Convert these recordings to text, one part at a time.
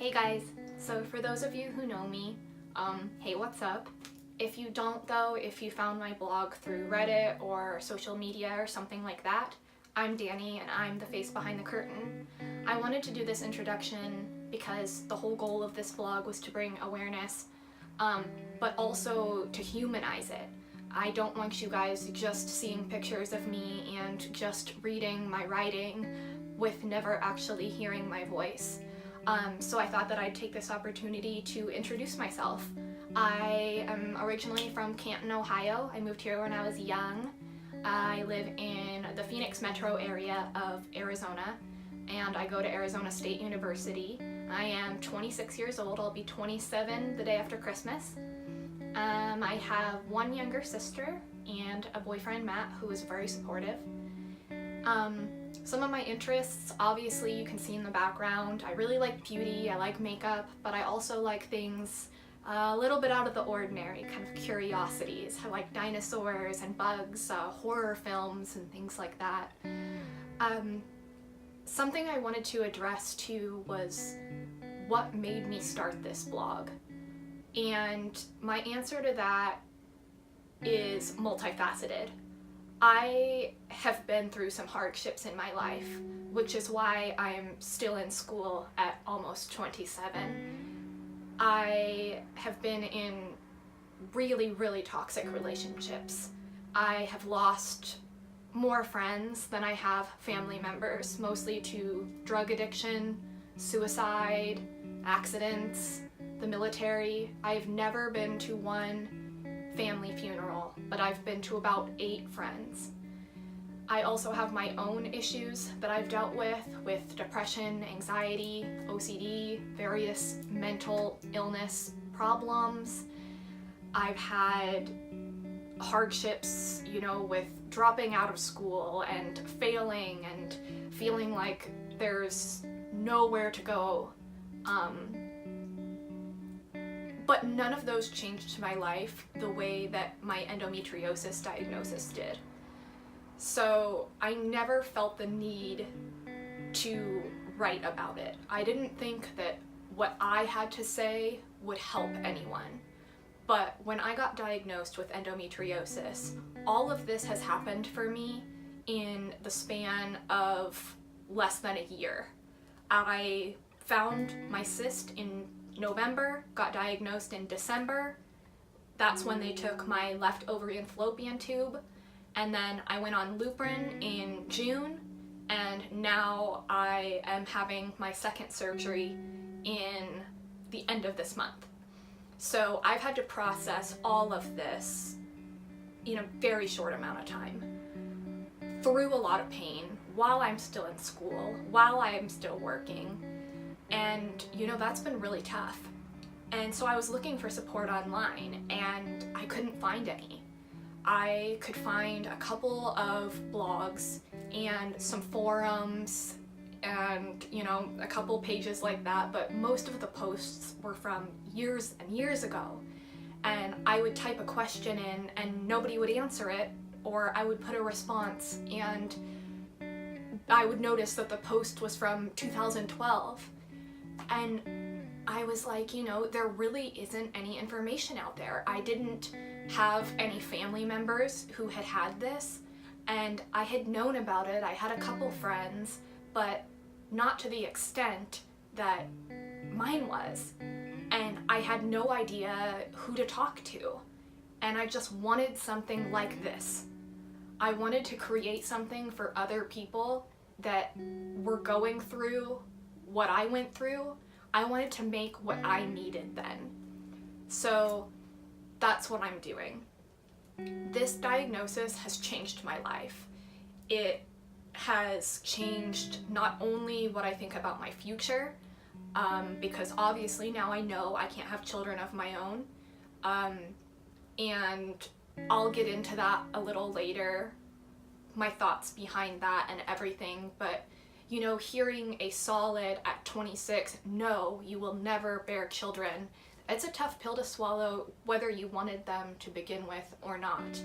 Hey guys, so for those of you who know me, hey, what's up? If you don't though, if you found my blog through Reddit or social media or something like that, I'm Danny and I'm the face behind the curtain. I wanted to do this introduction because the whole goal of this blog was to bring awareness, but also to humanize it. I don't want you guys just seeing pictures of me and just reading my writing with never actually hearing my voice. So I thought that I'd take this opportunity to introduce myself. I am originally from Canton, Ohio. I moved here when I was young. I live in the Phoenix metro area of Arizona, and I go to Arizona State University. I am 26 years old. I'll be 27 the day after Christmas. I have one younger sister and a boyfriend, Matt, who is very supportive. Some of my interests, obviously you can see in the background. I really like beauty, I like makeup, but I also like things a little bit out of the ordinary, kind of curiosities. I like dinosaurs and bugs, horror films and things like that. Something I wanted to address too was what made me start this blog. And my answer to that is multifaceted. I have been through some hardships in my life, which is why I'm still in school at almost 27. I have been in really, really toxic relationships. I have lost more friends than I have family members, mostly to drug addiction, suicide, accidents, the military. I've never been to one family funeral, but I've been to about 8 friends. I also have my own issues that I've dealt with depression, anxiety, OCD, various mental illness problems. I've had hardships, with dropping out of school and failing and feeling like there's nowhere to go. But none of those changed my life the way that my endometriosis diagnosis did. So I never felt the need to write about it. I didn't think that what I had to say would help anyone. But when I got diagnosed with endometriosis, all of this has happened for me in the span of less than a year. I found my cyst in November, got diagnosed in December. That's when they took my left ovary and fallopian tube, and then I went on Lupron in June, and now I am having my second surgery in the end of this month. So I've had to process all of this in a very short amount of time, through a lot of pain, while I'm still in school, while I am still working. And that's been really tough. And so I was looking for support online and I couldn't find any. I could find a couple of blogs and some forums and a couple pages like that, but most of the posts were from years and years ago. And I would type a question in and nobody would answer it, or I would put a response and I would notice that the post was from 2012. And I was like, there really isn't any information out there. I didn't have any family members who had had this, and I had known about it. I had a couple friends, but not to the extent that mine was. And I had no idea who to talk to. And I just wanted something like this. I wanted to create something for other people that were going through what I went through. I wanted to make what I needed then. So that's what I'm doing. This diagnosis has changed my life. It has changed not only what I think about my future, because obviously now I know I can't have children of my own, and I'll get into that a little later, my thoughts behind that and everything, but hearing a solid at 26, no, you will never bear children, it's a tough pill to swallow whether you wanted them to begin with or not.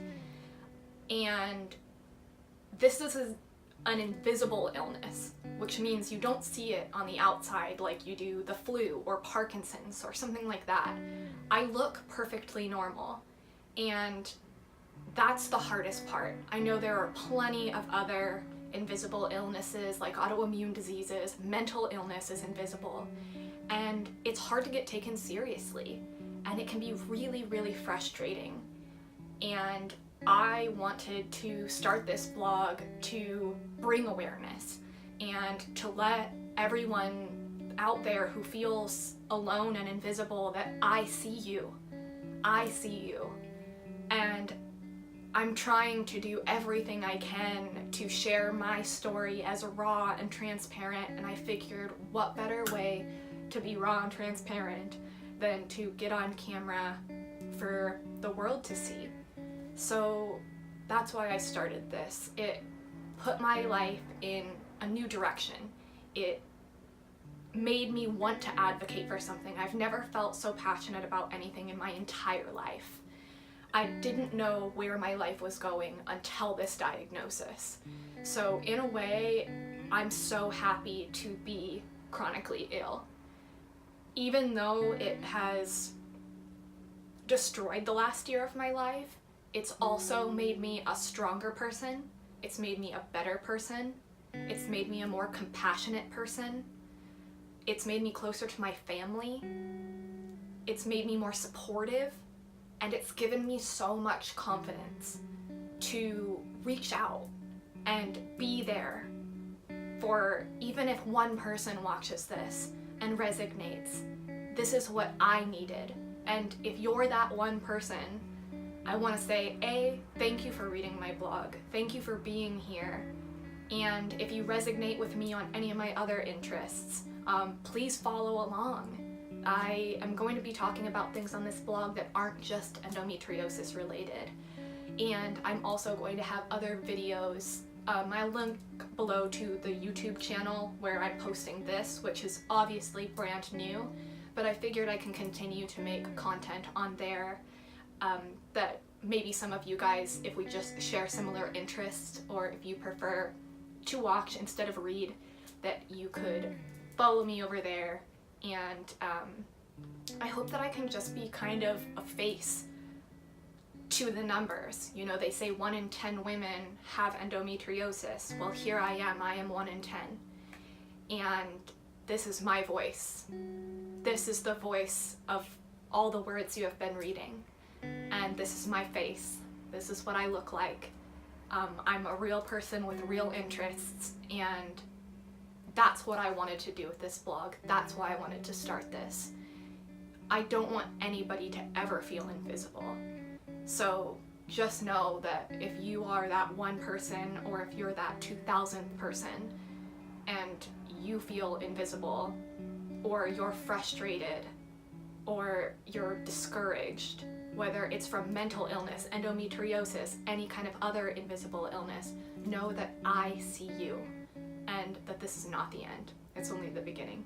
And this is an invisible illness. which means you don't see it on the outside like you do the flu or Parkinson's or something like that. I look perfectly normal, and that's the hardest part. I know there are plenty of other invisible illnesses like autoimmune diseases, mental illness is invisible, and it's hard to get taken seriously, and it can be really, really frustrating. And I wanted to start this blog to bring awareness and to let everyone out there who feels alone and invisible that I see you. I see you. And I'm trying to do everything I can to share my story as raw and transparent, and I figured what better way to be raw and transparent than to get on camera for the world to see. So that's why I started this. It put my life in a new direction. It made me want to advocate for something. I've never felt so passionate about anything in my entire life. I didn't know where my life was going until this diagnosis. So in a way, I'm so happy to be chronically ill. Even though it has destroyed the last year of my life, it's also made me a stronger person. It's made me a better person. It's made me a more compassionate person. It's made me closer to my family. It's made me more supportive. And it's given me so much confidence to reach out and be there for, even if one person watches this and resonates, this is what I needed. And if you're that one person, I want to say, A, thank you for reading my blog. Thank you for being here. And if you resonate with me on any of my other interests, please follow along. I am going to be talking about things on this blog that aren't just endometriosis related. And I'm also going to have other videos. I'll link below to the YouTube channel where I'm posting this, which is obviously brand new, but I figured I can continue to make content on there that maybe some of you guys, if we just share similar interests, or if you prefer to watch instead of read, that you could follow me over there. And I hope that I can just be kind of a face to the numbers. You know, they say 1 in 10 women have endometriosis. Well, here I am 1 in 10. And this is my voice. This is the voice of all the words you have been reading. And this is my face. This is what I look like. I'm a real person with real interests, and that's what I wanted to do with this blog. That's why I wanted to start this. I don't want anybody to ever feel invisible. So just know that if you are that one person, or if you're that 2,000th person and you feel invisible, or you're frustrated, or you're discouraged, whether it's from mental illness, endometriosis, any kind of other invisible illness, know that I see you, and that this is not the end. It's only the beginning.